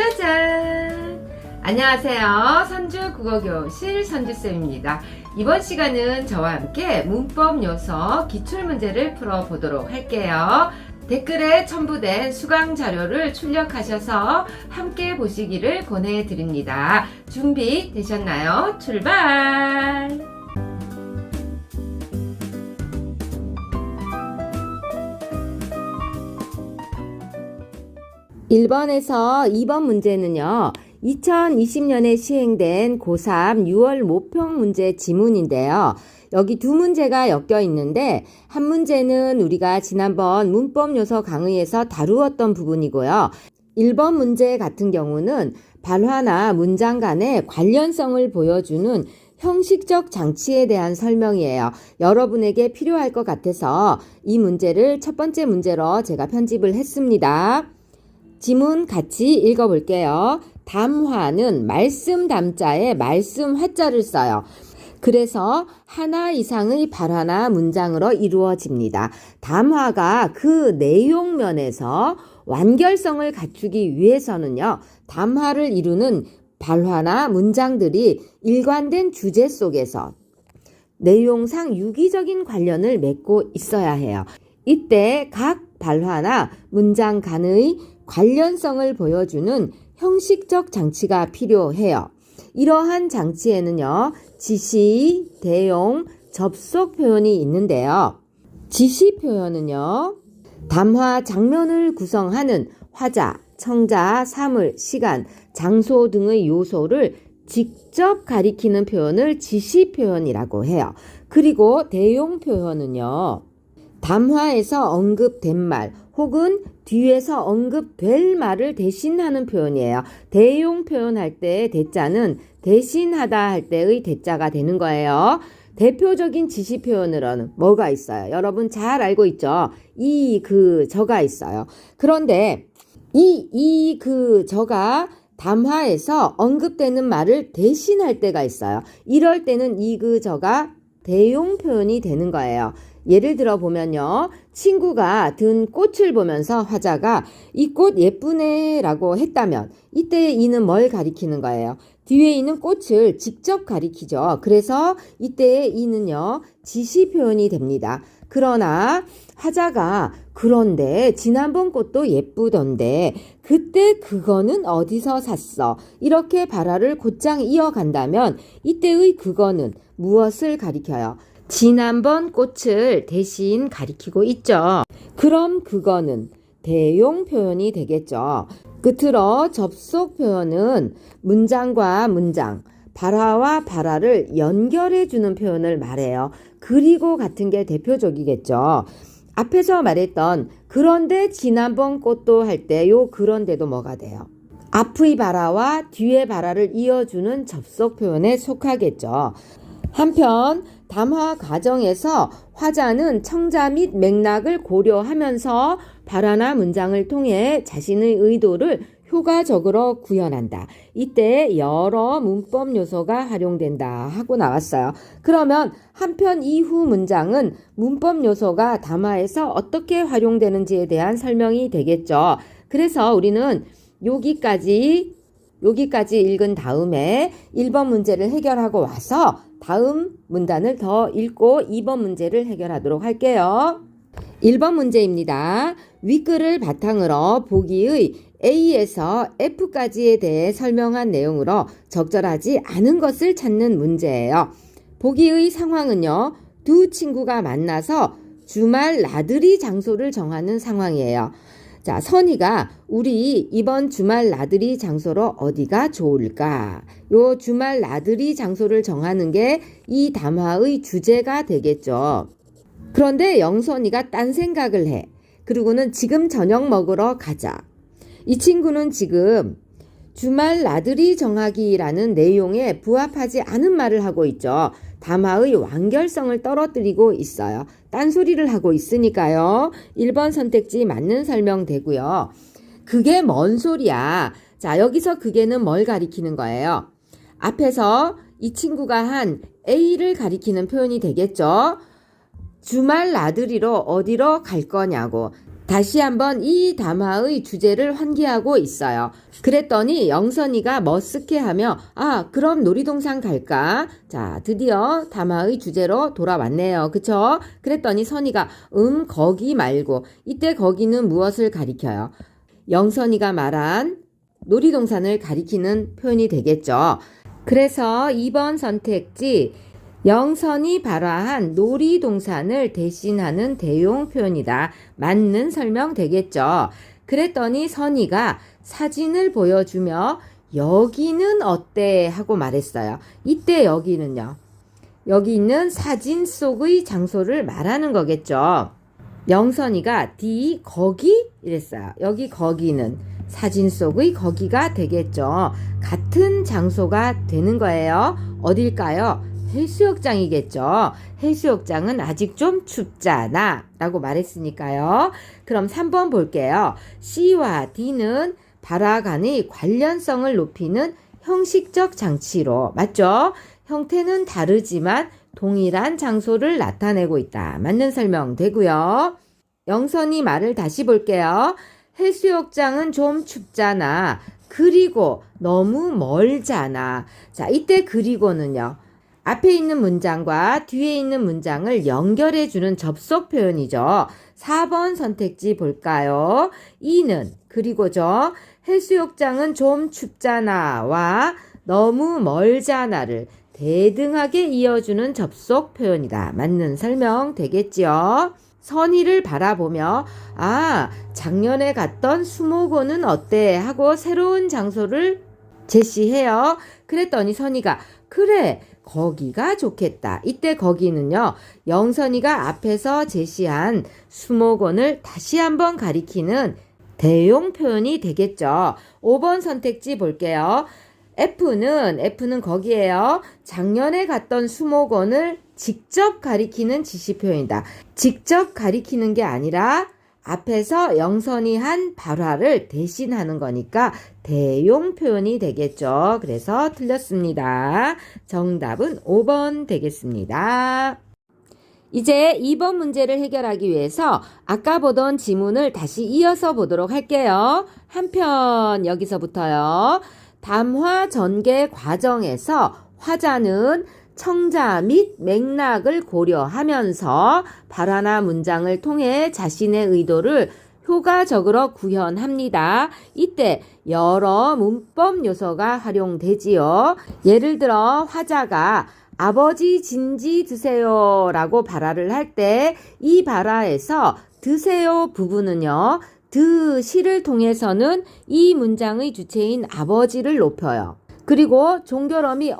짜잔! 안녕하세요. 선주 국어교실 선주쌤입니다. 이번 시간은 저와 함께 문법 요소 기출문제를 풀어보도록 할게요. 댓글에 첨부된 수강 자료를 출력하셔서 함께 보시기를 권해드립니다. 준비 되셨나요? 출발! 1번에서 2번 문제는요. 2020년에 시행된 고3 6월 모평 문제 지문인데요. 여기 두 문제가 엮여 있는데 한 문제는 우리가 지난번 문법 요소 강의에서 다루었던 부분이고요. 1번 문제 같은 경우는 발화나 문장 간의 관련성을 보여주는 형식적 장치에 대한 설명이에요. 여러분에게 필요할 것 같아서 이 문제를 첫 번째 문제로 제가 편집을 했습니다. 지문 같이 읽어볼게요. 담화는 말씀 담자에 말씀 화자를 써요. 그래서 하나 이상의 발화나 문장으로 이루어집니다. 담화가 그 내용면에서 완결성을 갖추기 위해서는요. 담화를 이루는 발화나 문장들이 일관된 주제 속에서 내용상 유기적인 관련을 맺고 있어야 해요. 이때 각 발화나 문장 간의 관련성을 보여주는 형식적 장치가 필요해요. 이러한 장치에는요, 지시, 대용, 접속 표현이 있는데요. 지시 표현은요, 담화 장면을 구성하는 화자, 청자, 사물, 시간, 장소 등의 요소를 직접 가리키는 표현을 지시 표현이라고 해요. 그리고 대용 표현은요, 담화에서 언급된 말 혹은 뒤에서 언급될 말을 대신하는 표현이에요. 대용 표현할 때 대자는 대신하다 할 때의 대자가 되는 거예요. 대표적인 지시 표현으로는 뭐가 있어요? 여러분 잘 알고 있죠? 이, 그, 저가 있어요. 그런데 이, 그, 저가 담화에서 언급되는 말을 대신할 때가 있어요. 이럴 때는 이, 그, 저가 대용 표현이 되는 거예요. 예를 들어 보면요. 친구가 든 꽃을 보면서 화자가 이 꽃 예쁘네 라고 했다면 이때 이는 뭘 가리키는 거예요? 뒤에 있는 꽃을 직접 가리키죠. 그래서 이때의 이는요. 지시 표현이 됩니다. 그러나 화자가 그런데 지난번 꽃도 예쁘던데 그때 그거는 어디서 샀어? 이렇게 발화를 곧장 이어간다면 이때의 그거는 무엇을 가리켜요? 지난번 꽃을 대신 가리키고 있죠. 그럼 그거는 대용 표현이 되겠죠. 끝으로 접속 표현은 문장과 문장, 발화와 발화를 연결해주는 표현을 말해요. 그리고 같은 게 대표적이겠죠. 앞에서 말했던 그런데 지난번 꽃도 할 때 요 그런데도 뭐가 돼요? 앞의 발화와 뒤의 발화를 이어주는 접속 표현에 속하겠죠. 한편 담화 과정에서 화자는 청자 및 맥락을 고려하면서 발화나 문장을 통해 자신의 의도를 효과적으로 구현한다. 이때 여러 문법 요소가 활용된다 하고 나왔어요. 그러면 한편 이후 문장은 문법 요소가 담화에서 어떻게 활용되는지에 대한 설명이 되겠죠. 그래서 우리는 여기까지 읽은 다음에 1번 문제를 해결하고 와서 다음 문단을 더 읽고 2번 문제를 해결하도록 할게요. 1번 문제입니다. 윗글을 바탕으로 보기의 A에서 F까지에 대해 설명한 내용으로 적절하지 않은 것을 찾는 문제예요. 보기의 상황은요. 두 친구가 만나서 주말 나들이 장소를 정하는 상황이에요. 자, 선이가 우리 이번 주말 나들이 장소로 어디가 좋을까? 요 주말 나들이 장소를 정하는 게 이 담화의 주제가 되겠죠. 그런데 영선이가 딴 생각을 해. 그리고는 지금 저녁 먹으러 가자. 이 친구는 지금 주말 나들이 정하기라는 내용에 부합하지 않은 말을 하고 있죠. 담화의 완결성을 떨어뜨리고 있어요. 딴소리를 하고 있으니까요. 1번 선택지 맞는 설명 되고요. 그게 뭔 소리야? 자, 여기서 그게는 뭘 가리키는 거예요? 앞에서 이 친구가 한 A를 가리키는 표현이 되겠죠. 주말 나들이로 어디로 갈 거냐고. 다시 한번 이 담화의 주제를 환기하고 있어요. 그랬더니 영선이가 머쓱해하며 그럼 놀이동산 갈까? 자, 드디어 담화의 주제로 돌아왔네요. 그쵸? 그랬더니 선이가 거기 말고. 이때 거기는 무엇을 가리켜요? 영선이가 말한 놀이동산을 가리키는 표현이 되겠죠. 그래서 2번 선택지 영선이 발화한 놀이동산을 대신하는 대용 표현이다. 맞는 설명 되겠죠. 그랬더니 선이가 사진을 보여주며 여기는 어때? 하고 말했어요. 이때 여기는요. 여기 있는 사진 속의 장소를 말하는 거겠죠. 영선이가 거기? 이랬어요. 여기 거기는 사진 속의 거기가 되겠죠. 같은 장소가 되는 거예요. 어딜까요? 해수욕장이겠죠. 해수욕장은 아직 좀 춥잖아 라고 말했으니까요. 그럼 3번 볼게요. C와 D는 발화 간의 관련성을 높이는 형식적 장치로, 맞죠? 형태는 다르지만 동일한 장소를 나타내고 있다. 맞는 설명 되고요. 영선이 말을 다시 볼게요. 해수욕장은 좀 춥잖아. 그리고 너무 멀잖아. 자, 이때 그리고는요. 앞에 있는 문장과 뒤에 있는 문장을 연결해주는 접속 표현이죠. 4번 선택지 볼까요? 이는 그리고죠. 해수욕장은 좀 춥잖아와 너무 멀잖아를 대등하게 이어주는 접속 표현이다. 맞는 설명 되겠지요. 선이를 바라보며 작년에 갔던 수목원은 어때? 하고 새로운 장소를 제시해요. 그랬더니 선이가 그래 거기가 좋겠다. 이때 거기는요. 영선이가 앞에서 제시한 수목원을 다시 한번 가리키는 대용 표현이 되겠죠. 5번 선택지 볼게요. F는 거기에요. 작년에 갔던 수목원을 직접 가리키는 지시 표현이다. 직접 가리키는 게 아니라 앞에서 영선이 한 발화를 대신하는 거니까 대용 표현이 되겠죠. 그래서 틀렸습니다. 정답은 5번 되겠습니다. 이제 2번 문제를 해결하기 위해서 아까 보던 지문을 다시 이어서 보도록 할게요. 한편 여기서부터요. 담화 전개 과정에서 화자는 청자 및 맥락을 고려하면서 발화나 문장을 통해 자신의 의도를 효과적으로 구현합니다. 이때 여러 문법 요소가 활용되지요. 예를 들어 화자가 아버지 진지 드세요 라고 발화를 할 때 이 발화에서 드세요 부분은요. 드시를 통해서는 이 문장의 주체인 아버지를 높여요. 그리고 종결어미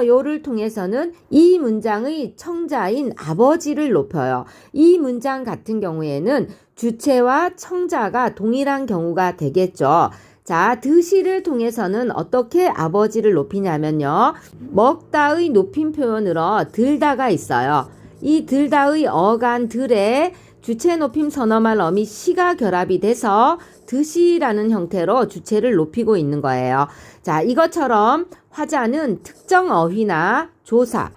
요를 통해서는 이 문장의 청자인 아버지를 높여요. 이 문장 같은 경우에는 주체와 청자가 동일한 경우가 되겠죠. 자, 드시를 통해서는 어떻게 아버지를 높이냐면요. 먹다의 높임 표현으로 들다가 있어요. 이 들다의 어간 들에 주체 높임 선어말 어미 시가 결합이 돼서 드시라는 형태로 주체를 높이고 있는 거예요. 자, 이것처럼 화자는 특정 어휘나 조사,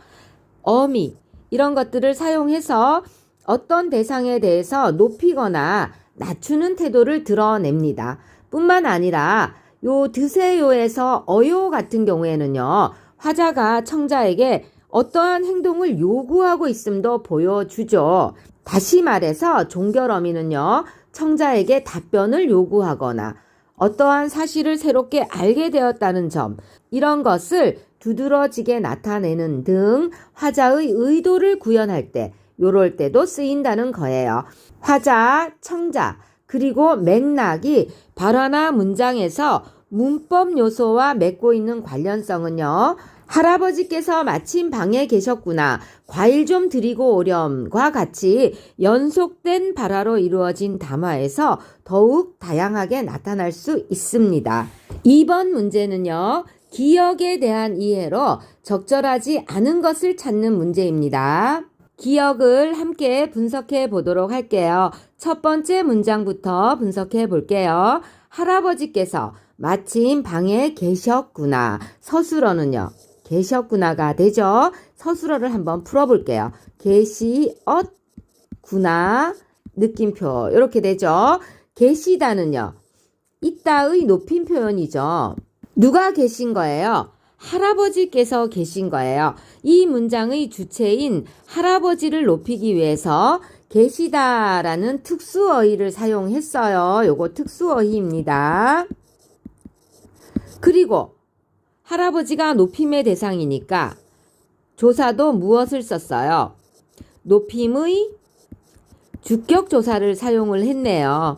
어미 이런 것들을 사용해서 어떤 대상에 대해서 높이거나 낮추는 태도를 드러냅니다. 뿐만 아니라 요 드세요에서 어요 같은 경우에는요. 화자가 청자에게 어떠한 행동을 요구하고 있음도 보여주죠. 다시 말해서 종결어미는요. 청자에게 답변을 요구하거나 어떠한 사실을 새롭게 알게 되었다는 점 이런 것을 두드러지게 나타내는 등 화자의 의도를 구현할 때 요럴 때도 쓰인다는 거예요. 화자, 청자 그리고 맥락이 발화나 문장에서 문법 요소와 맺고 있는 관련성은요. 할아버지께서 마침 방에 계셨구나. 과일 좀 드리고 오렴과 같이 연속된 발화로 이루어진 담화에서 더욱 다양하게 나타날 수 있습니다. 2번 문제는요. 기억에 대한 이해로 적절하지 않은 것을 찾는 문제입니다. 기억을 함께 분석해 보도록 할게요. 첫 번째 문장부터 분석해 볼게요. 할아버지께서 마침 방에 계셨구나. 서술어는요. 계셨구나가 되죠. 서술어를 한번 풀어볼게요. 계시었구나. 느낌표 이렇게 되죠. 계시다는요. 있다의 높임 표현이죠. 누가 계신 거예요? 할아버지께서 계신 거예요. 이 문장의 주체인 할아버지를 높이기 위해서 계시다라는 특수어휘를 사용했어요. 요거 특수어휘입니다. 그리고 할아버지가 높임의 대상이니까 조사도 무엇을 썼어요? 높임의 주격조사를 사용을 했네요.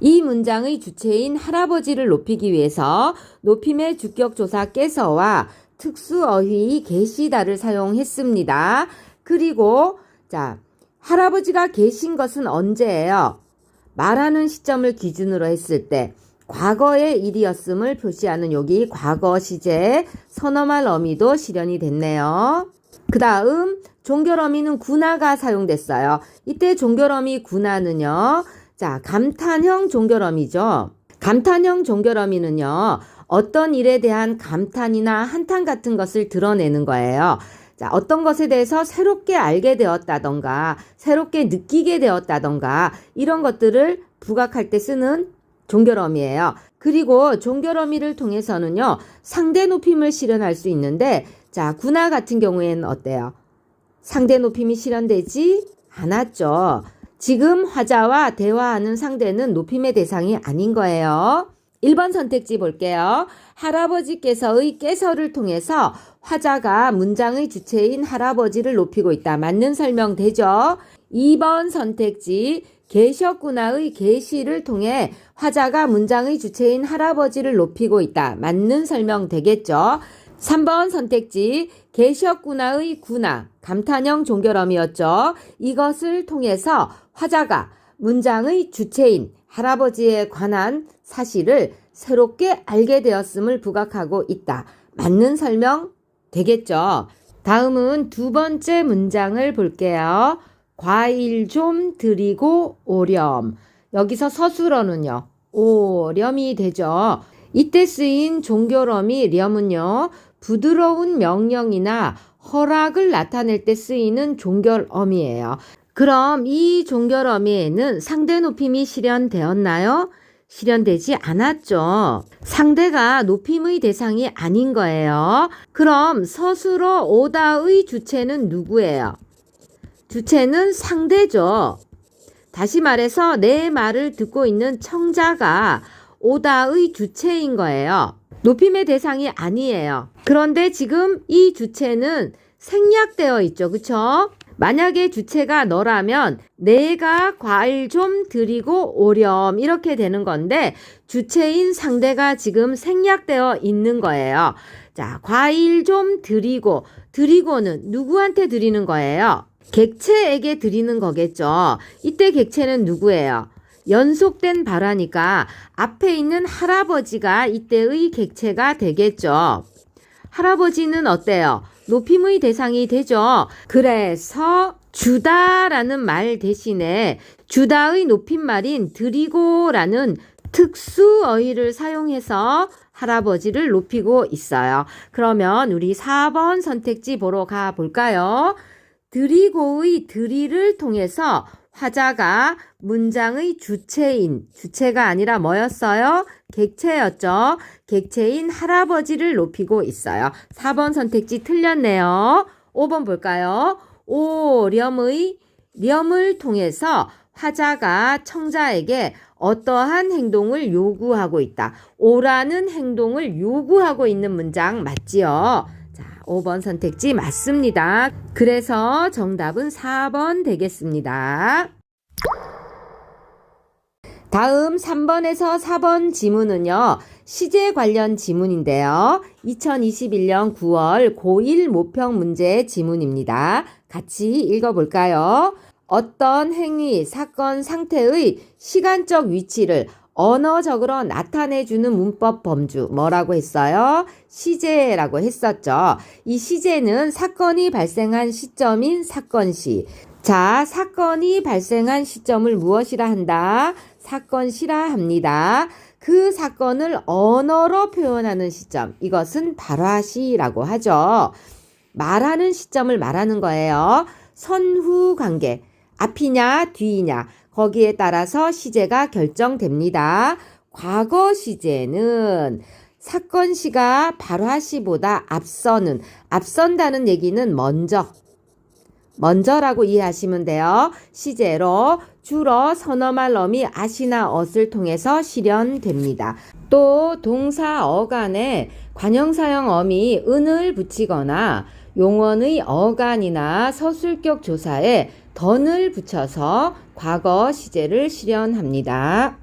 이 문장의 주체인 할아버지를 높이기 위해서 높임의 주격조사께서와 특수어휘 계시다를 사용했습니다. 그리고 자, 할아버지가 계신 것은 언제예요? 말하는 시점을 기준으로 했을 때 과거의 일이었음을 표시하는 여기 과거 시제 선어말 어미도 실현이 됐네요. 그 다음 종결어미는 구나가 사용됐어요. 이때 종결어미 구나는요. 자, 감탄형 종결어미죠. 감탄형 종결어미는요. 어떤 일에 대한 감탄이나 한탄 같은 것을 드러내는 거예요. 자, 어떤 것에 대해서 새롭게 알게 되었다던가 새롭게 느끼게 되었다던가 이런 것들을 부각할 때 쓰는 종결어미예요. 그리고 종결어미를 통해서는요. 상대 높임을 실현할 수 있는데 자, 구나 같은 경우에는 어때요? 상대 높임이 실현되지 않았죠. 지금 화자와 대화하는 상대는 높임의 대상이 아닌 거예요. 1번 선택지 볼게요. 할아버지께서의 깨서를 통해서 화자가 문장의 주체인 할아버지를 높이고 있다. 맞는 설명 되죠? 2번 선택지 계셨구나의 계시를 통해 화자가 문장의 주체인 할아버지를 높이고 있다. 맞는 설명 되겠죠? 3번 선택지 계셨구나의 구나 감탄형 종결어미였죠. 이것을 통해서 화자가 문장의 주체인 할아버지에 관한 사실을 새롭게 알게 되었음을 부각하고 있다. 맞는 설명 되겠죠. 다음은 두 번째 문장을 볼게요. 과일 좀 드리고 오렴. 여기서 서술어는요. 오렴이 되죠. 이때 쓰인 종결어미 렴은요. 부드러운 명령이나 허락을 나타낼 때 쓰이는 종결어미예요. 그럼 이 종결어미에는 상대 높임이 실현되었나요? 실현되지 않았죠. 상대가 높임의 대상이 아닌 거예요. 그럼 서술어 오다의 주체는 누구예요? 주체는 상대죠. 다시 말해서 내 말을 듣고 있는 청자가 오다의 주체인 거예요. 높임의 대상이 아니에요. 그런데 지금 이 주체는 생략되어 있죠. 그쵸? 만약에 주체가 너라면 내가 과일 좀 드리고 오렴 이렇게 되는 건데 주체인 상대가 지금 생략되어 있는 거예요. 자, 과일 좀 드리고는 누구한테 드리는 거예요? 객체에게 드리는 거겠죠. 이때 객체는 누구예요? 연속된 발화니까 앞에 있는 할아버지가 이때의 객체가 되겠죠. 할아버지는 어때요? 높임의 대상이 되죠. 그래서 주다라는 말 대신에 주다의 높임말인 드리고라는 특수어휘를 사용해서 할아버지를 높이고 있어요. 그러면 우리 4번 선택지 보러 가볼까요? 드리고의 드리를 통해서 화자가 문장의 주체가 아니라 뭐였어요? 객체였죠. 객체인 할아버지를 높이고 있어요. 4번 선택지 틀렸네요. 5번 볼까요? 오렴의 렴을 통해서 화자가 청자에게 어떠한 행동을 요구하고 있다. 오라는 행동을 요구하고 있는 문장 맞지요? 자, 5번 선택지 맞습니다. 그래서 정답은 4번 되겠습니다. 다음 3번에서 4번 지문은요. 시제 관련 지문인데요. 2021년 9월 고1 모평 문제 지문입니다. 같이 읽어볼까요? 어떤 행위, 사건, 상태의 시간적 위치를 언어적으로 나타내주는 문법 범주 뭐라고 했어요? 시제라고 했었죠. 이 시제는 사건이 발생한 시점인 사건시. 자, 사건이 발생한 시점을 무엇이라 한다? 사건시라 합니다. 그 사건을 언어로 표현하는 시점, 이것은 발화시라고 하죠. 말하는 시점을 말하는 거예요. 선후 관계, 앞이냐 뒤이냐 거기에 따라서 시제가 결정됩니다. 과거 시제는 사건 시가 발화 시보다 앞선다는 얘기는 먼저라고 이해하시면 돼요. 시제로 주로 선어말 어미 아시나 엇을 통해서 실현됩니다. 또 동사 어간에 관형사형 어미 은을 붙이거나 용언의 어간이나 서술격 조사에 던을 붙여서 과거 시제를 실현합니다.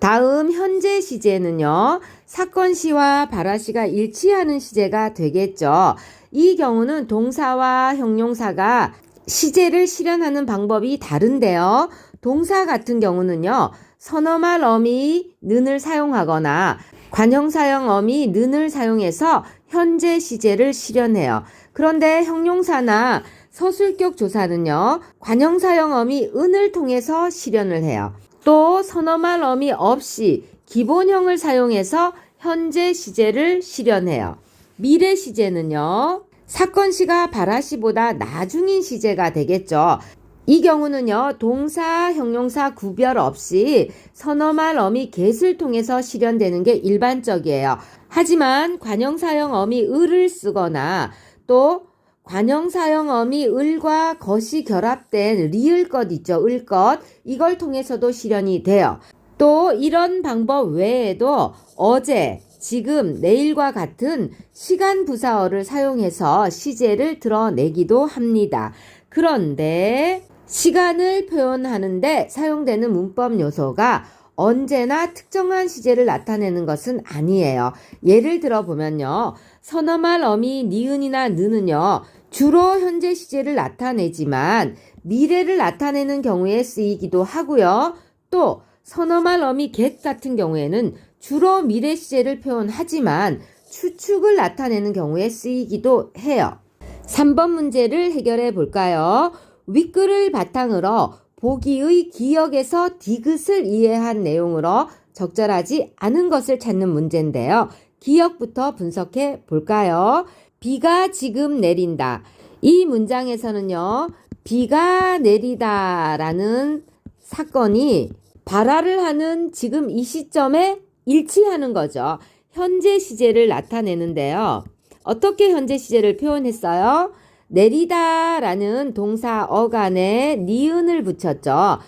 다음 현재 시제는요. 사건 시와 발화 시가 일치하는 시제가 되겠죠. 이 경우는 동사와 형용사가 시제를 실현하는 방법이 다른데요. 동사 같은 경우는요. 선어말 어미 는을 사용하거나 관형사형 어미 는을 사용해서 현재 시제를 실현해요. 그런데 형용사나 서술격 조사는요. 관형사형 어미 은을 통해서 실현을 해요. 또 선어말 어미 없이 기본형을 사용해서 현재 시제를 실현해요. 미래 시제는요. 사건 시가 발화 시보다 나중인 시제가 되겠죠. 이 경우는요. 동사, 형용사 구별 없이 선어말 어미 get을 통해서 실현되는 게 일반적이에요. 하지만 관형사형 어미 을을 쓰거나 또 관형사형 어미 을과 것이 결합된 리을것 있죠. 을것. 이걸 통해서도 실현이 돼요. 또 이런 방법 외에도 어제, 지금, 내일과 같은 시간 부사어를 사용해서 시제를 드러내기도 합니다. 그런데 시간을 표현하는데 사용되는 문법 요소가 언제나 특정한 시제를 나타내는 것은 아니에요. 예를 들어보면요. 선어말 어미 니은이나 느는요. 주로 현재 시제를 나타내지만 미래를 나타내는 경우에 쓰이기도 하고요. 또 선어말 어미 get 같은 경우에는 주로 미래 시제를 표현하지만 추측을 나타내는 경우에 쓰이기도 해요. 3번 문제를 해결해 볼까요? 윗글을 바탕으로 보기의 기억에서 디귿을 이해한 내용으로 적절하지 않은 것을 찾는 문제인데요. 기억부터 분석해 볼까요? 비가 지금 내린다. 이 문장에서는요. 비가 내리다라는 사건이 발화를 하는 지금 이 시점에 일치하는 거죠. 현재 시제를 나타내는데요. 어떻게 현재 시제를 표현했어요? 내리다라는 동사 어간에 니은을 붙였죠.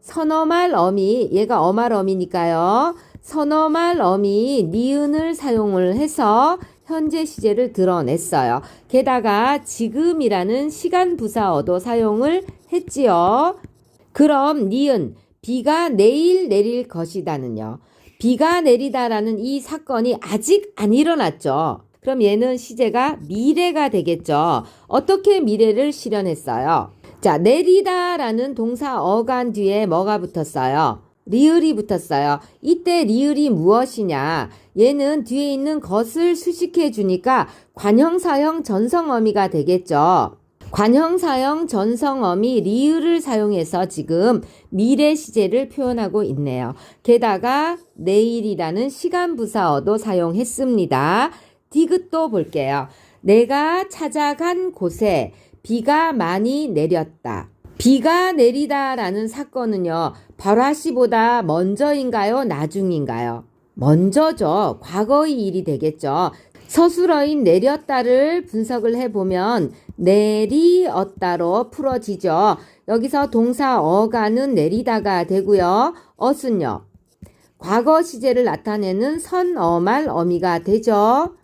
선어말 어미, 얘가 어말 어미니까요. 선어말 어미 니은을 사용을 해서 현재 시제를 드러냈어요. 게다가 지금이라는 시간 부사어도 사용을 했지요. 그럼 니은, 비가 내일 내릴 것이다는요. 비가 내리다라는 이 사건이 아직 안 일어났죠. 그럼 얘는 시제가 미래가 되겠죠. 어떻게 미래를 실현했어요? 자, 내리다라는 동사 어간 뒤에 뭐가 붙었어요? 리을이 붙었어요. 이때 리을이 무엇이냐? 얘는 뒤에 있는 것을 수식해 주니까 관형사형 전성어미가 되겠죠. 관형사형 전성어미 리을을 사용해서 지금 미래 시제를 표현하고 있네요. 게다가 내일이라는 시간 부사어도 사용했습니다. 디귿도 볼게요. 내가 찾아간 곳에 비가 많이 내렸다. 비가 내리다라는 사건은요. 발화시보다 먼저인가요? 나중인가요? 먼저죠. 과거의 일이 되겠죠. 서술어인 내렸다를 분석을 해보면 내리었다로 풀어지죠. 여기서 동사 어간은 내리다가 되고요. 엇은요. 과거 시제를 나타내는 선어말 어미가 되죠.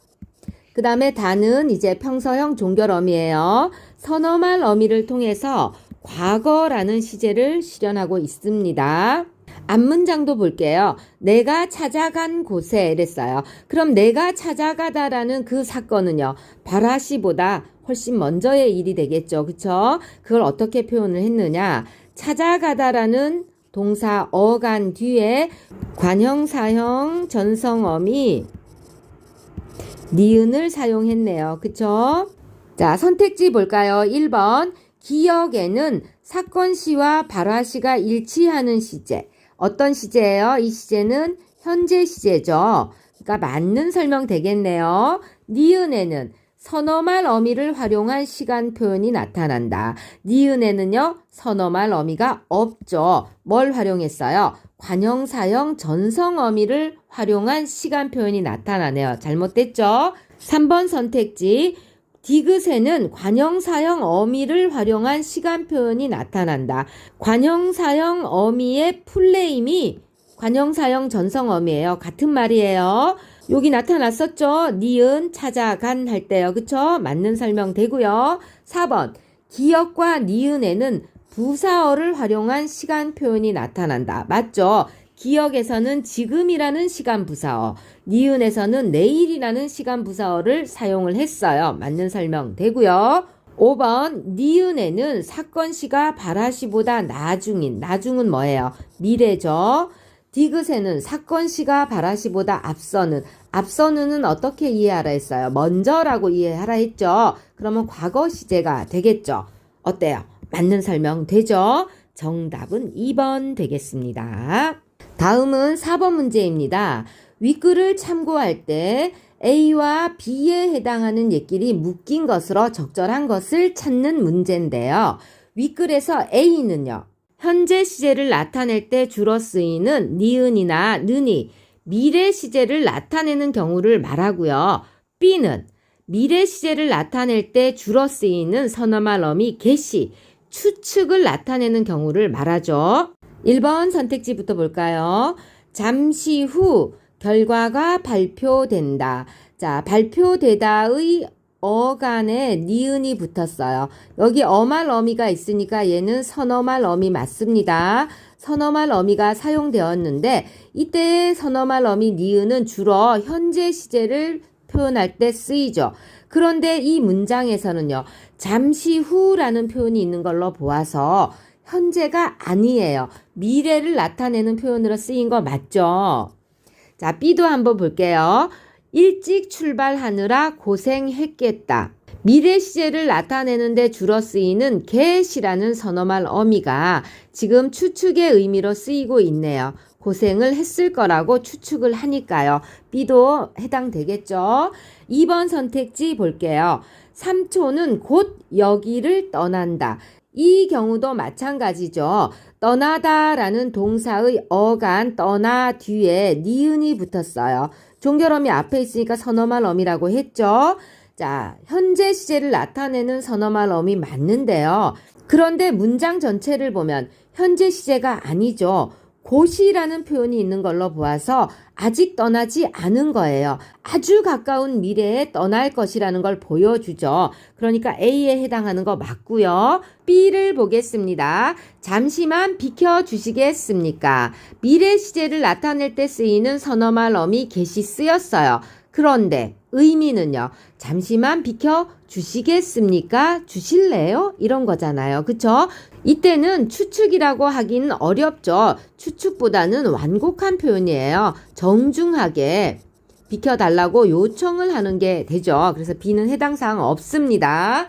그 다음에 다는 이제 평서형 종결 어미예요. 선어말 어미를 통해서 과거라는 시제를 실현하고 있습니다. 앞문장도 볼게요. 내가 찾아간 곳에 이랬어요. 그럼 내가 찾아가다라는 그 사건은요. 발화시보다 훨씬 먼저의 일이 되겠죠. 그쵸? 그걸 어떻게 표현을 했느냐. 찾아가다라는 동사 어간 뒤에 관형사형 전성어미 니은을 사용했네요. 그쵸? 자, 선택지 볼까요? 1번. 기억에는 사건시와 발화시가 일치하는 시제. 어떤 시제예요? 이 시제는 현재 시제죠. 그러니까 맞는 설명 되겠네요. 니은에는 선어말 어미를 활용한 시간 표현이 나타난다. 니은에는요, 선어말 어미가 없죠. 뭘 활용했어요? 관형사형 전성 어미를 활용한 시간 표현이 나타나네요. 잘못됐죠? 3번 선택지. 디귿에는 관형사형 어미를 활용한 시간 표현이 나타난다. 관형사형 어미의 풀네임이 관형사형 전성 어미예요. 같은 말이에요. 여기 나타났었죠? 니은 찾아간 할 때요. 그쵸? 맞는 설명 되고요. 4번. 기역과 니은에는 부사어를 활용한 시간 표현이 나타난다. 맞죠? 기역에서는 지금이라는 시간 부사어, 니은에서는 내일이라는 시간 부사어를 사용을 했어요. 맞는 설명 되고요. 5번. 니은에는 사건시가 바라시보다 나중은 뭐예요? 미래죠. 디귿에는 사건시가 바라시보다 앞서는은 어떻게 이해하라 했어요? 먼저라고 이해하라 했죠. 그러면 과거 시제가 되겠죠. 어때요? 맞는 설명 되죠? 정답은 2번 되겠습니다. 다음은 4번 문제입니다. 윗글을 참고할 때 A와 B에 해당하는 옛글이 묶인 것으로 적절한 것을 찾는 문제인데요. 윗글에서 A는요, 현재 시제를 나타낼 때 주로 쓰이는 니은이나 는이 미래 시제를 나타내는 경우를 말하고요. B는 미래 시제를 나타낼 때 주로 쓰이는 선어말 어미 개시, 추측을 나타내는 경우를 말하죠. 1번 선택지부터 볼까요? 잠시 후 결과가 발표된다. 자, 발표되다의 어간에 니은이 붙었어요. 여기 어말 어미가 있으니까 얘는 선어말 어미 맞습니다. 선어말 어미가 사용되었는데 이때의 선어말 어미 니은은 주로 현재 시제를 표현할 때 쓰이죠. 그런데 이 문장에서는요, 잠시 후라는 표현이 있는 걸로 보아서 현재가 아니에요. 미래를 나타내는 표현으로 쓰인 거 맞죠? 자, B도 한번 볼게요. 일찍 출발하느라 고생했겠다. 미래 시제를 나타내는데 주로 쓰이는 get이라는 선어말 어미가 지금 추측의 의미로 쓰이고 있네요. 고생을 했을 거라고 추측을 하니까요. B도 해당되겠죠? 2번 선택지 볼게요. 삼촌은 곧 여기를 떠난다. 이 경우도 마찬가지죠. 떠나다라는 동사의 어간 떠나 뒤에 니은이 붙었어요. 종결어미 앞에 있으니까 선어말 어미라고 했죠. 자, 현재 시제를 나타내는 선어말 어미 맞는데요. 그런데 문장 전체를 보면 현재 시제가 아니죠. 곧이라는 표현이 있는 걸로 보아서 아직 떠나지 않은 거예요. 아주 가까운 미래에 떠날 것이라는 걸 보여주죠. 그러니까 A에 해당하는 거 맞고요. B를 보겠습니다. 잠시만 비켜주시겠습니까? 미래 시제를 나타낼 때 쓰이는 선어말 어미 get이 쓰였어요. 그런데 의미는요. 잠시만 비켜주시겠습니까? 주실래요? 이런 거잖아요. 그쵸? 이때는 추측이라고 하긴 어렵죠. 추측보다는 완곡한 표현이에요. 정중하게 비켜달라고 요청을 하는 게 되죠. 그래서 B는 해당 사항 없습니다.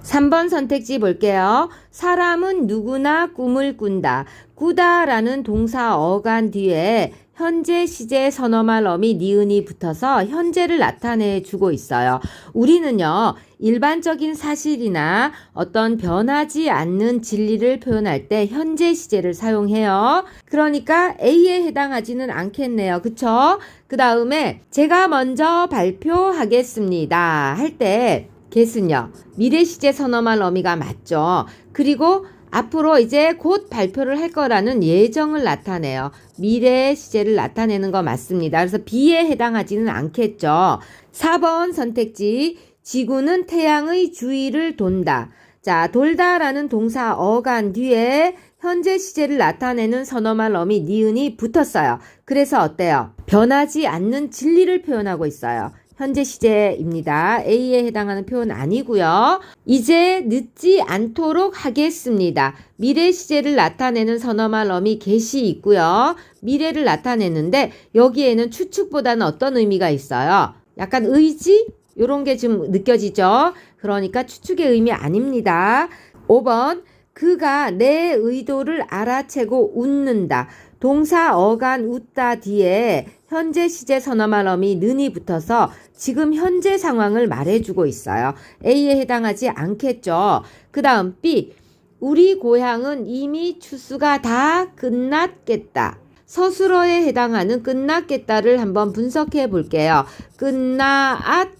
3번 선택지 볼게요. 사람은 누구나 꿈을 꾼다. 꾸다라는 동사 어간 뒤에 현재 시제 선어말 어미 니은이 붙어서 현재를 나타내 주고 있어요. 우리는요, 일반적인 사실이나 어떤 변하지 않는 진리를 표현할 때 현재 시제를 사용해요. 그러니까 A에 해당하지는 않겠네요. 그쵸? 그 다음에 제가 먼저 발표하겠습니다 할 때 get은요, 미래 시제 선어말 어미가 맞죠. 그리고 앞으로 이제 곧 발표를 할 거라는 예정을 나타내요. 미래 시제를 나타내는 거 맞습니다. 그래서 B에 해당하지는 않겠죠. 4번 선택지. 지구는 태양의 주위를 돈다. 자, 돌다라는 동사 어간 뒤에 현재 시제를 나타내는 선어말 어미 니은이 붙었어요. 그래서 어때요? 변하지 않는 진리를 표현하고 있어요. 현재 시제입니다. A에 해당하는 표현 아니고요. 이제 늦지 않도록 하겠습니다. 미래 시제를 나타내는 선어말 어미 get이 있고요. 미래를 나타내는데 여기에는 추측보다는 어떤 의미가 있어요? 약간 의지? 이런 게 좀 느껴지죠? 그러니까 추측의 의미 아닙니다. 5번. 그가 내 의도를 알아채고 웃는다. 동사 어간 웃다 뒤에 현재 시제 선어말 어미 는이 붙어서 지금 현재 상황을 말해주고 있어요. A에 해당하지 않겠죠. 그 다음 B. 우리 고향은 이미 추수가 다 끝났겠다. 서술어에 해당하는 끝났겠다를 한번 분석해 볼게요. 끝났겠다.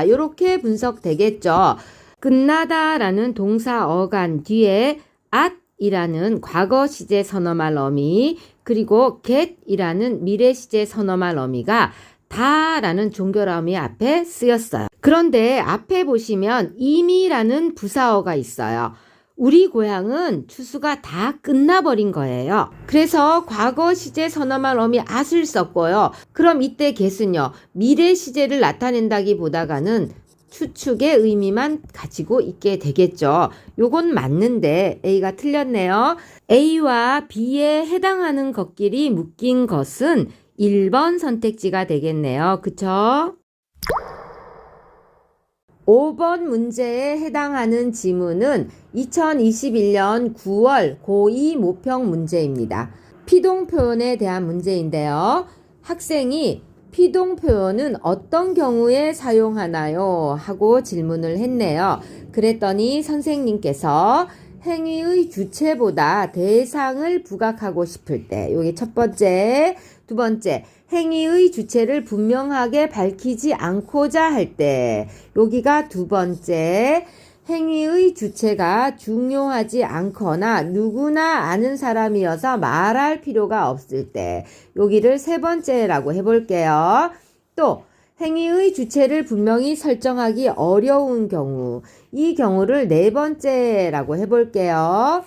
이렇게 분석되겠죠. 끝나다라는 동사 어간 뒤에 at이라는 과거 시제 선어말 어미 그리고 get이라는 미래 시제 선어말 어미가 다라는 종결 어미 앞에 쓰였어요. 그런데 앞에 보시면 이미라는 부사어가 있어요. 우리 고향은 추수가 다 끝나버린 거예요. 그래서 과거 시제 선어말 어미 at을 썼고요. 그럼 이때 get은요. 미래 시제를 나타낸다기보다는 추측의 의미만 가지고 있게 되겠죠. 요건 맞는데 A가 틀렸네요. A와 B에 해당하는 것끼리 묶인 것은 1번 선택지가 되겠네요. 그쵸? 5번 문제에 해당하는 지문은 2021년 9월 고2 모평 문제입니다. 피동 표현에 대한 문제인데요. 학생이 피동 표현은 어떤 경우에 사용하나요? 하고 질문을 했네요. 그랬더니 선생님께서 행위의 주체보다 대상을 부각하고 싶을 때, 요게 첫 번째, 두 번째, 행위의 주체를 분명하게 밝히지 않고자 할 때, 여기가 두 번째, 행위의 주체가 중요하지 않거나 누구나 아는 사람이어서 말할 필요가 없을 때, 여기를 세 번째라고 해볼게요. 또 행위의 주체를 분명히 설정하기 어려운 경우, 이 경우를 네 번째라고 해볼게요.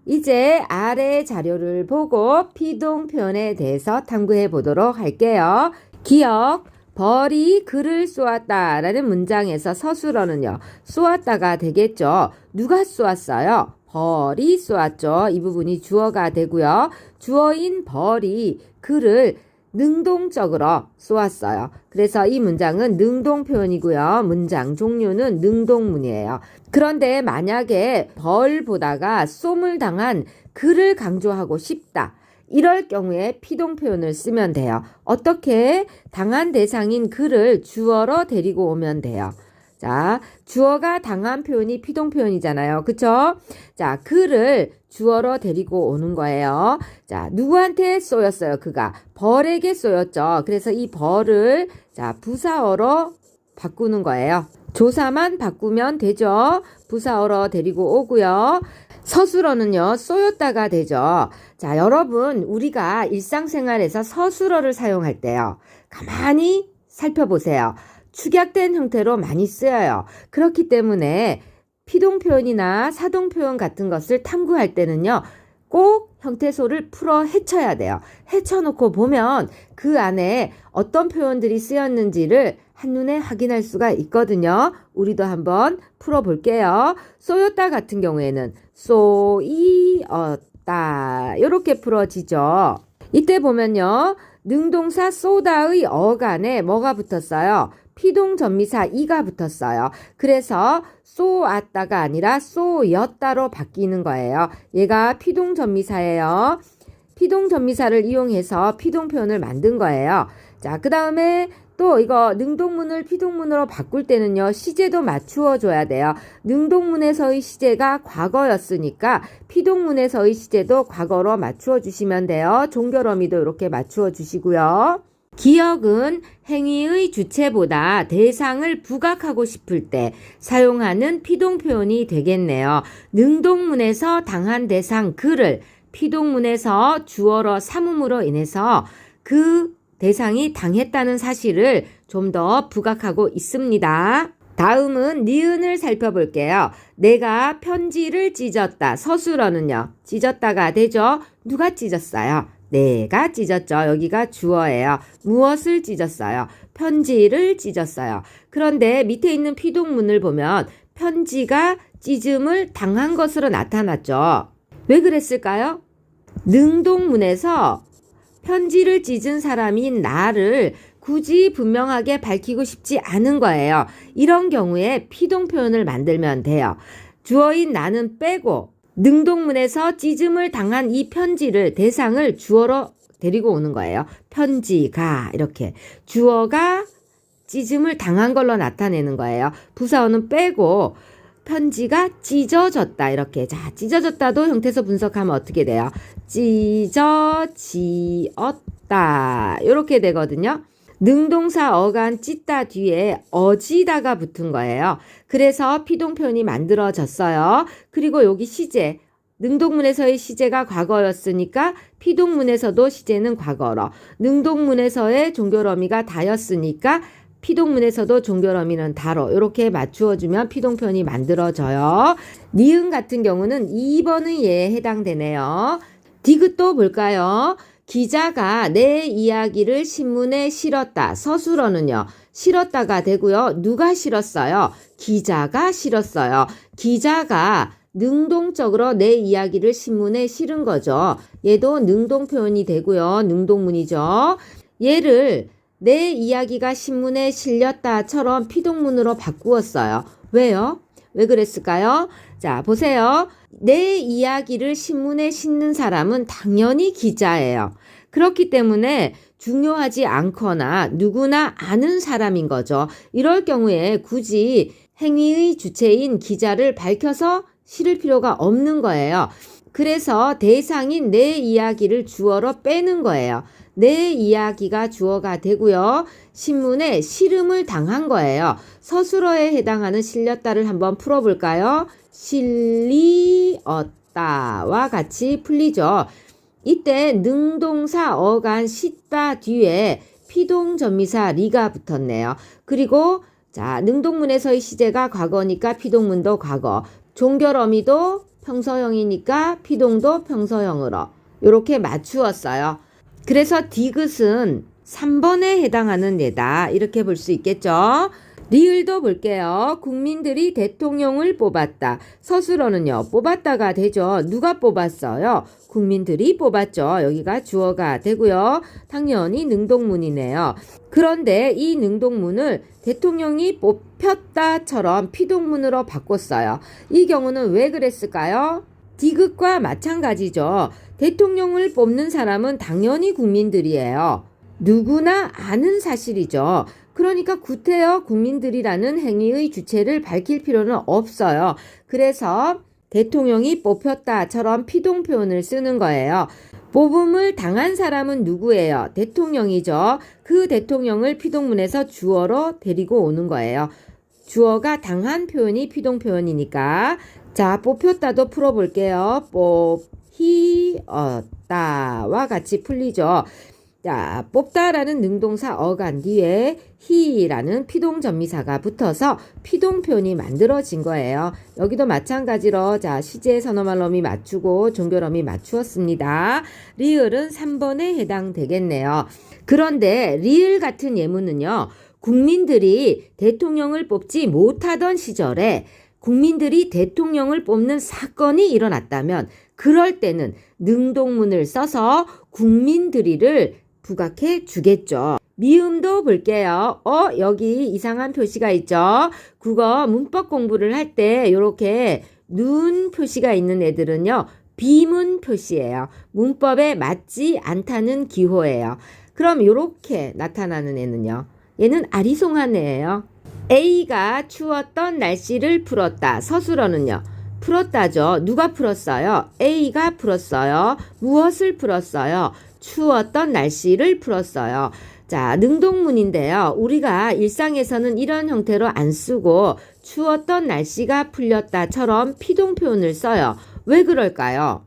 이제 아래 자료를 보고 피동 표현에 대해서 탐구해 보도록 할게요. 기억, 벌이 글을 쏘았다 라는 문장에서 서술어는요. 쏘았다가 되겠죠. 누가 쏘았어요? 벌이 쏘았죠. 이 부분이 주어가 되고요. 주어인 벌이 글을 능동적으로 쏘았어요. 그래서 이 문장은 능동 표현이고요. 문장 종류는 능동문이에요. 그런데 만약에 벌보다가 쏨을 당한 글을 강조하고 싶다. 이럴 경우에 피동 표현을 쓰면 돼요. 어떻게? 당한 대상인 글을 주어로 데리고 오면 돼요. 자, 주어가 당한 표현이 피동 표현이잖아요. 그쵸? 자, 글을 주어로 데리고 오는 거예요. 자, 누구한테 쏘였어요? 그가 벌에게 쏘였죠. 그래서 이 벌을 자, 부사어로 바꾸는 거예요. 조사만 바꾸면 되죠. 부사어로 데리고 오고요. 서술어는요, 쏘였다가 되죠. 자, 여러분, 우리가 일상생활에서 서술어를 사용할 때요. 가만히 살펴보세요. 축약된 형태로 많이 쓰여요. 그렇기 때문에 피동 표현이나 사동 표현 같은 것을 탐구할 때는요. 꼭 형태소를 풀어 헤쳐야 돼요. 헤쳐놓고 보면 그 안에 어떤 표현들이 쓰였는지를 한눈에 확인할 수가 있거든요. 우리도 한번 풀어볼게요. 쏘였다 같은 경우에는 쏘이었다 이렇게 풀어지죠. 이때 보면요. 능동사 쏘다의 어간에 뭐가 붙었어요? 피동전미사 이가 붙었어요. 그래서 쏘았다가 아니라 쏘였다로 바뀌는 거예요. 얘가 피동전미사예요. 피동전미사를 이용해서 피동 표현을 만든 거예요. 자, 그 다음에 또 이거 능동문을 피동문으로 바꿀 때는요. 시제도 맞추어 줘야 돼요. 능동문에서의 시제가 과거였으니까 피동문에서의 시제도 과거로 맞추어 주시면 돼요. 종결어미도 이렇게 맞추어 주시고요. 기억은 행위의 주체보다 대상을 부각하고 싶을 때 사용하는 피동 표현이 되겠네요. 능동문에서 당한 대상 글을 피동문에서 주어로 삼음으로 인해서 그 대상이 당했다는 사실을 좀 더 부각하고 있습니다. 다음은 니은을 살펴볼게요. 내가 편지를 찢었다. 서술어는요. 찢었다가 되죠. 누가 찢었어요? 내가 찢었죠. 여기가 주어예요. 무엇을 찢었어요? 편지를 찢었어요. 그런데 밑에 있는 피동문을 보면 편지가 찢음을 당한 것으로 나타났죠. 왜 그랬을까요? 능동문에서 편지를 찢은 사람인 나를 굳이 분명하게 밝히고 싶지 않은 거예요. 이런 경우에 피동 표현을 만들면 돼요. 주어인 나는 빼고 능동문에서 찢음을 당한 이 편지를 대상을 주어로 데리고 오는 거예요. 편지가 이렇게 주어가 찢음을 당한 걸로 나타내는 거예요. 부사어는 빼고 편지가 찢어졌다 이렇게. 자, 찢어졌다도 형태서 분석하면 어떻게 돼요? 찢어지었다 이렇게 되거든요. 능동사 어간 찢다 뒤에 어지다가 붙은 거예요. 그래서 피동표현이 만들어졌어요. 그리고 여기 시제, 능동문에서의 시제가 과거였으니까 피동문에서도 시제는 과거로, 능동문에서의 종결어미가 다였으니까 피동문에서도 종결어미는 다로 이렇게 맞추어주면 피동표현이 만들어져요. 니은 같은 경우는 2번의 예에 해당되네요. 디귿도 볼까요? 기자가 내 이야기를 신문에 실었다. 서술어는요. 실었다가 되고요. 누가 실었어요? 기자가 실었어요. 기자가 능동적으로 내 이야기를 신문에 실은 거죠. 얘도 능동 표현이 되고요. 능동문이죠. 얘를 내 이야기가 신문에 실렸다처럼 피동문으로 바꾸었어요. 왜요? 왜 그랬을까요? 자, 보세요. 내 이야기를 신문에 싣는 사람은 당연히 기자예요. 그렇기 때문에 중요하지 않거나 누구나 아는 사람인 거죠. 이럴 경우에 굳이 행위의 주체인 기자를 밝혀서 실을 필요가 없는 거예요. 그래서 대상인 내 이야기를 주어로 빼는 거예요. 내 이야기가 주어가 되고요. 신문에 실음을 당한 거예요. 서술어에 해당하는 실렸다를 한번 풀어볼까요? 실리었다와 같이 풀리죠. 이때 능동사 어간 씻다 뒤에 피동전미사 리가 붙었네요. 그리고 자, 능동문에서의 시제가 과거니까 피동문도 과거, 종결어미도 평서형이니까 피동도 평서형으로 이렇게 맞추었어요. 그래서 디귿은 3번에 해당하는 예다 이렇게 볼 수 있겠죠. 리을도 볼게요. 국민들이 대통령을 뽑았다. 서술어는요. 뽑았다가 되죠. 누가 뽑았어요? 국민들이 뽑았죠. 여기가 주어가 되고요. 당연히 능동문이네요. 그런데 이 능동문을 대통령이 뽑혔다처럼 피동문으로 바꿨어요. 이 경우는 왜 그랬을까요? 디귿과 마찬가지죠. 대통령을 뽑는 사람은 당연히 국민들이에요. 누구나 아는 사실이죠. 그러니까 구태여 국민들이라는 행위의 주체를 밝힐 필요는 없어요. 그래서 대통령이 뽑혔다처럼 피동 표현을 쓰는 거예요. 뽑음을 당한 사람은 누구예요? 대통령이죠. 그 대통령을 피동문에서 주어로 데리고 오는 거예요. 주어가 당한 표현이 피동 표현이니까. 자, 뽑혔다도 풀어볼게요. 뽑히었다와 같이 풀리죠. 자, 뽑다라는 능동사 어간 뒤에 히라는 피동전미사가 붙어서 피동 표현이 만들어진 거예요. 여기도 마찬가지로 자, 시제 선어말럼이 맞추고 종결어미 맞추었습니다. 리을은 3번에 해당되겠네요. 그런데 리을 같은 예문은요. 국민들이 대통령을 뽑지 못하던 시절에 국민들이 대통령을 뽑는 사건이 일어났다면 그럴 때는 능동문을 써서 국민들이를 부각해 주겠죠. 미음도 볼게요. 여기 이상한 표시가 있죠. 국어 문법 공부를 할 때 이렇게 눈 표시가 있는 애들은요. 비문 표시예요. 문법에 맞지 않다는 기호예요. 그럼 이렇게 나타나는 애는요. 얘는 아리송한 애예요. A가 추웠던 날씨를 풀었다. 서술어는요. 풀었다죠. 누가 풀었어요? A가 풀었어요. 무엇을 풀었어요? 추웠던 날씨를 풀었어요. 자, 능동문인데요. 우리가 일상에서는 이런 형태로 안 쓰고 추웠던 날씨가 풀렸다처럼 피동 표현을 써요. 왜 그럴까요?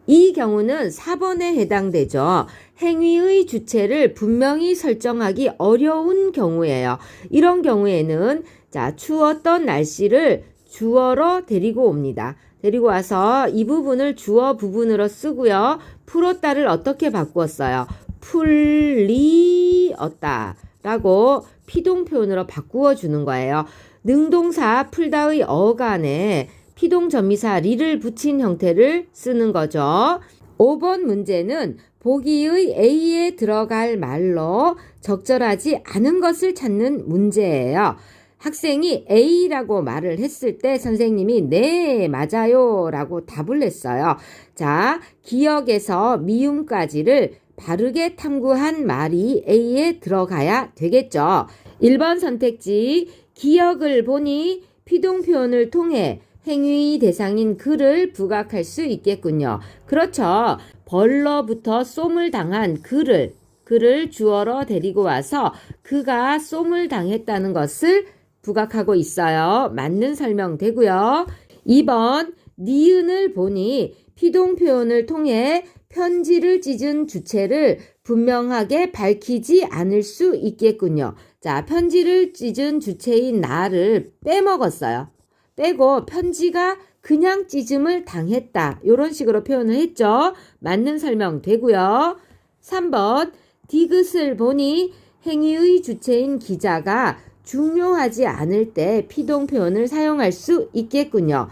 이 경우는 4번에 해당되죠. 행위의 주체를 분명히 설정하기 어려운 경우예요. 이런 경우에는 자, 추웠던 날씨를 주어로 데리고 옵니다. 데리고 와서 이 부분을 주어 부분으로 쓰고요. 풀었다를 어떻게 바꾸었어요? 풀리었다 라고 피동 표현으로 바꾸어 주는 거예요. 능동사 풀다의 어간에 피동전미사 리를 붙인 형태를 쓰는 거죠. 5번 문제는 보기의 A에 들어갈 말로 적절하지 않은 것을 찾는 문제예요. 학생이 A라고 말을 했을 때 선생님이 네, 맞아요 라고 답을 했어요. 자, 기억에서 미음까지를 바르게 탐구한 말이 A에 들어가야 되겠죠. 1번 선택지, 기억을 보니 피동표현을 통해 행위 대상인 그를 부각할 수 있겠군요. 그렇죠. 벌로부터 쏨을 당한 그를 주어로 데리고 와서 그가 쏨을 당했다는 것을 부각하고 있어요. 맞는 설명 되고요. 2번, 니은을 보니 피동표현을 통해 편지를 찢은 주체를 분명하게 밝히지 않을 수 있겠군요. 자, 편지를 찢은 주체인 나를 빼먹었어요. 빼고 편지가 그냥 찢음을 당했다. 이런 식으로 표현을 했죠. 맞는 설명 되고요. 3번, 디귿을 보니 행위의 주체인 기자가 중요하지 않을 때 피동 표현을 사용할 수 있겠군요.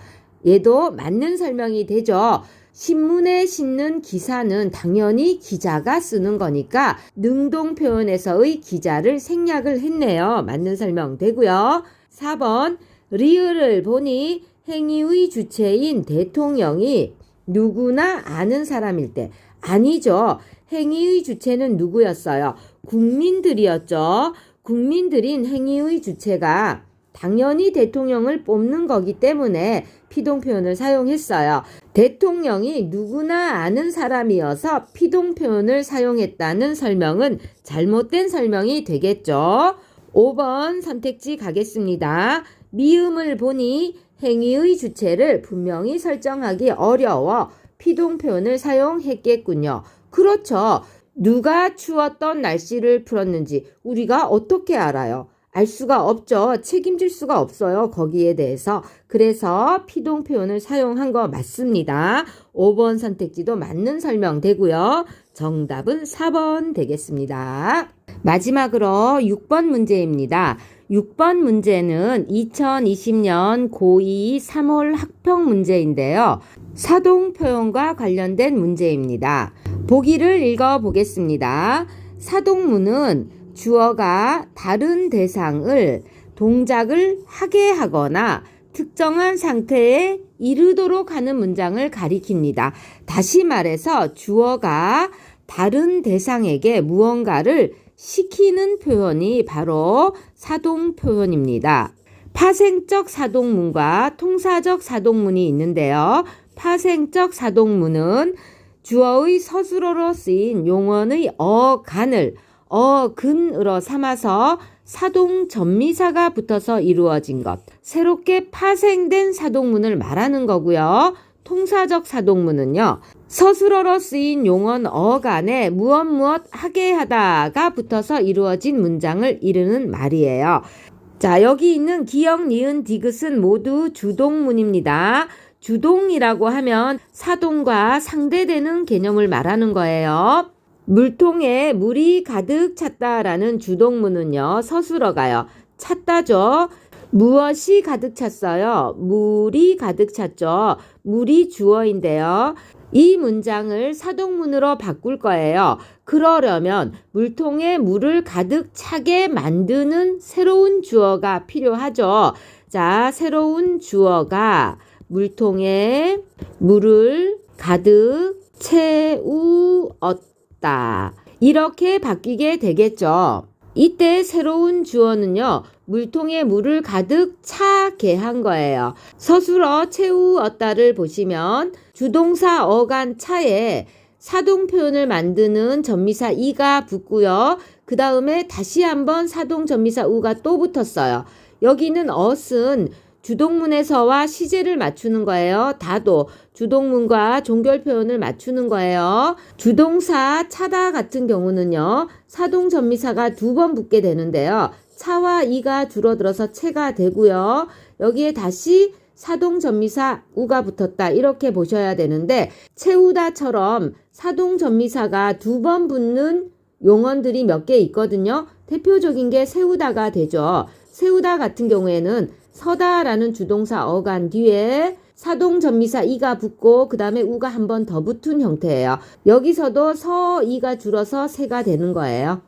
얘도 맞는 설명이 되죠. 신문에 싣는 기사는 당연히 기자가 쓰는 거니까 능동 표현에서의 기자를 생략을 했네요. 맞는 설명 되고요. 4번, 리을을 보니 행위의 주체인 대통령이 누구나 아는 사람일 때, 아니죠. 행위의 주체는 누구였어요? 국민들이었죠. 국민들인 행위의 주체가 당연히 대통령을 뽑는 거기 때문에 피동 표현을 사용했어요. 대통령이 누구나 아는 사람이어서 피동 표현을 사용했다는 설명은 잘못된 설명이 되겠죠. 5번 선택지 가겠습니다. 미음을 보니 행위의 주체를 분명히 설정하기 어려워 피동 표현을 사용했겠군요. 그렇죠. 누가 추웠던 날씨를 풀었는지 우리가 어떻게 알아요? 알 수가 없죠. 책임질 수가 없어요. 거기에 대해서. 그래서 피동 표현을 사용한 거 맞습니다. 5번 선택지도 맞는 설명 되고요. 정답은 4번 되겠습니다. 마지막으로 6번 문제입니다. 6번 문제는 2020년 고2 3월 학평 문제인데요. 사동 표현과 관련된 문제입니다. 보기를 읽어보겠습니다. 사동문은 주어가 다른 대상을 동작을 하게 하거나 특정한 상태에 이르도록 하는 문장을 가리킵니다. 다시 말해서 주어가 다른 대상에게 무언가를 시키는 표현이 바로 사동 표현입니다. 파생적 사동문과 통사적 사동문이 있는데요. 파생적 사동문은 주어의 서술어로 쓰인 용언의 어간을 어근으로 삼아서 사동 전미사가 붙어서 이루어진 것, 새롭게 파생된 사동문을 말하는 거고요. 통사적 사동문은요, 서술어로 쓰인 용언 어간에 무엇 하게 하다가 붙어서 이루어진 문장을 이르는 말이에요. 자, 여기 있는 기역, 니은, 디귿은 모두 주동문입니다. 주동이라고 하면 사동과 상대되는 개념을 말하는 거예요. 물통에 물이 가득 찼다라는 주동문은요, 서술어가요. 찼다죠. 무엇이 가득 찼어요? 물이 가득 찼죠. 물이 주어인데요. 이 문장을 사동문으로 바꿀 거예요. 그러려면 물통에 물을 가득 차게 만드는 새로운 주어가 필요하죠. 자, 새로운 주어가 물통에 물을 가득 채우었다. 이렇게 바뀌게 되겠죠. 이때 새로운 주어는요, 물통에 물을 가득 차게 한 거예요. 서술어 채우었다를 보시면 주동사 어간 차에 사동 표현을 만드는 전미사 이가 붙고요. 그 다음에 다시 한번 사동 전미사 우가 또 붙었어요. 여기는 엇은 주동문에서와 시제를 맞추는 거예요. 다도 주동문과 종결 표현을 맞추는 거예요. 주동사 차다 같은 경우는요, 사동 전미사가 2번 붙게 되는데요. 차와 이가 줄어들어서 채가 되고요. 여기에 다시 사동 전미사 우가 붙었다, 이렇게 보셔야 되는데, 채우다처럼 사동 전미사가 2번 붙는 용언들이 몇 개 있거든요. 대표적인 게 세우다가 되죠. 세우다 같은 경우에는 서다라는 주동사 어간 뒤에 사동 전미사 이가 붙고 그 다음에 우가 한 번 더 붙은 형태예요. 여기서도 서, 이가 줄어서 세가 되는 거예요.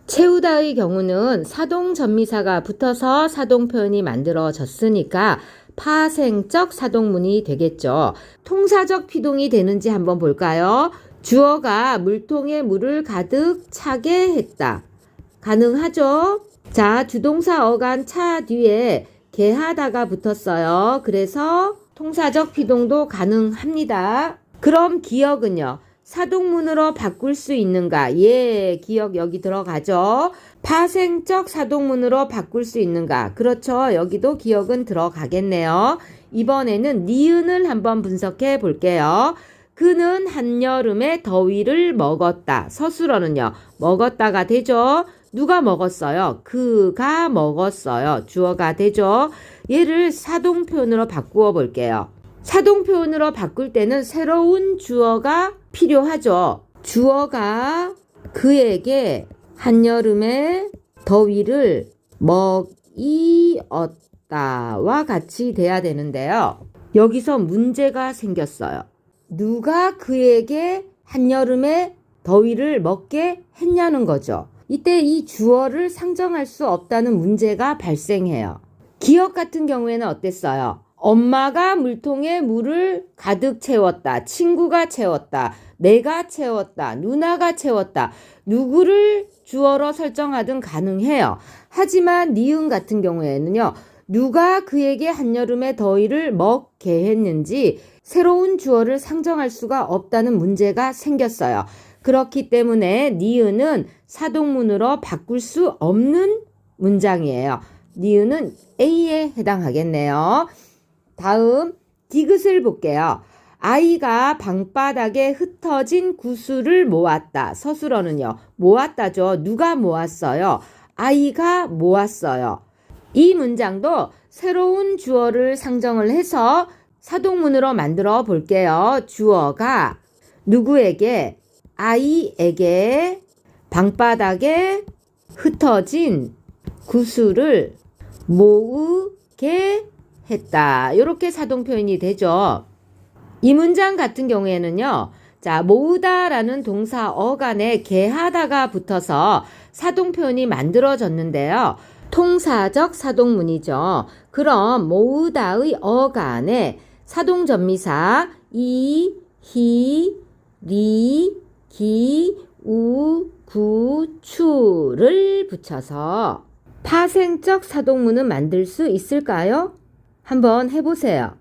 채우다의 경우는 사동전미사가 붙어서 사동표현이 만들어졌으니까 파생적 사동문이 되겠죠. 통사적 피동이 되는지 한번 볼까요? 주어가 물통에 물을 가득 차게 했다. 가능하죠? 자, 주동사 어간 차 뒤에 개하다가 붙었어요. 그래서 통사적 피동도 가능합니다. 그럼 기억은요? 사동문으로 바꿀 수 있는가? 예, 기억 여기 들어가죠. 파생적 사동문으로 바꿀 수 있는가? 그렇죠. 여기도 기억은 들어가겠네요. 이번에는 니은을 한번 분석해 볼게요. 그는 한여름에 더위를 먹었다. 서술어는요. 먹었다가 되죠. 누가 먹었어요? 그가 먹었어요. 주어가 되죠. 얘를 사동표현으로 바꾸어 볼게요. 사동표현으로 바꿀 때는 새로운 주어가 필요하죠. 주어가 그에게 한여름에 더위를 먹이었다와 같이 돼야 되는데요. 여기서 문제가 생겼어요. 누가 그에게 한여름에 더위를 먹게 했냐는 거죠. 이때 이 주어를 상정할 수 없다는 문제가 발생해요. 기억 같은 경우에는 어땠어요? 엄마가 물통에 물을 가득 채웠다. 친구가 채웠다. 내가 채웠다. 누나가 채웠다. 누구를 주어로 설정하든 가능해요. 하지만 니은 같은 경우에는요. 누가 그에게 한여름에 더위를 먹게 했는지 새로운 주어를 상정할 수가 없다는 문제가 생겼어요. 그렇기 때문에 니은은 사동문으로 바꿀 수 없는 문장이에요. 니은은 A에 해당하겠네요. 다음 디귿을 볼게요. 아이가 방바닥에 흩어진 구슬을 모았다. 서술어는요. 모았다죠. 누가 모았어요? 아이가 모았어요. 이 문장도 새로운 주어를 상정을 해서 사동문으로 만들어 볼게요. 주어가 누구에게? 아이에게 방바닥에 흩어진 구슬을 모으게 했다. 이렇게 사동 표현이 되죠. 이 문장 같은 경우에는요. 자, 모으다라는 동사 어간에 개하다가 붙어서 사동 표현이 만들어졌는데요. 통사적 사동문이죠. 그럼 모으다의 어간에 사동 전미사 이, 히, 리, 기, 우, 구, 추를 붙여서 파생적 사동문은 만들 수 있을까요? 한번 해보세요.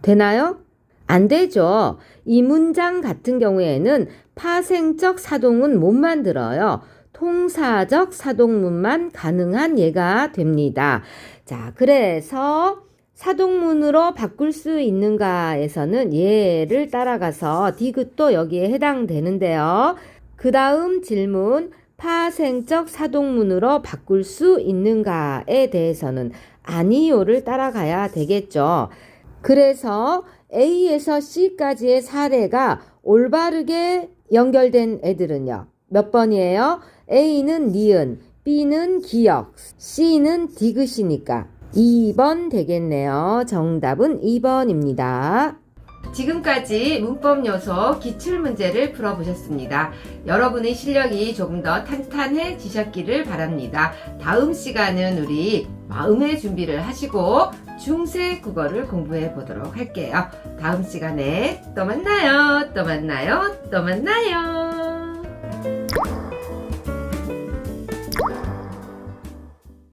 되나요? 안 되죠. 이 문장 같은 경우에는 파생적 사동은 못 만들어요. 통사적 사동문만 가능한 예가 됩니다. 자, 그래서 사동문으로 바꿀 수 있는가에서는 예를 따라가서 디귿도 여기에 해당되는데요. 그 다음 질문, 파생적 사동문으로 바꿀 수 있는가에 대해서는 아니요를 따라가야 되겠죠. 그래서 A에서 C까지의 사례가 올바르게 연결된 애들은요. 몇 번이에요? A는 니은, B는 기억, C는 디귿이니까 2번 되겠네요. 정답은 2번입니다. 지금까지 문법 요소 기출문제를 풀어보셨습니다. 여러분의 실력이 조금 더 탄탄해지셨기를 바랍니다. 다음 시간은 우리 마음의 준비를 하시고 중세 국어를 공부해 보도록 할게요. 다음 시간에 또 만나요. 또 만나요. 또 만나요.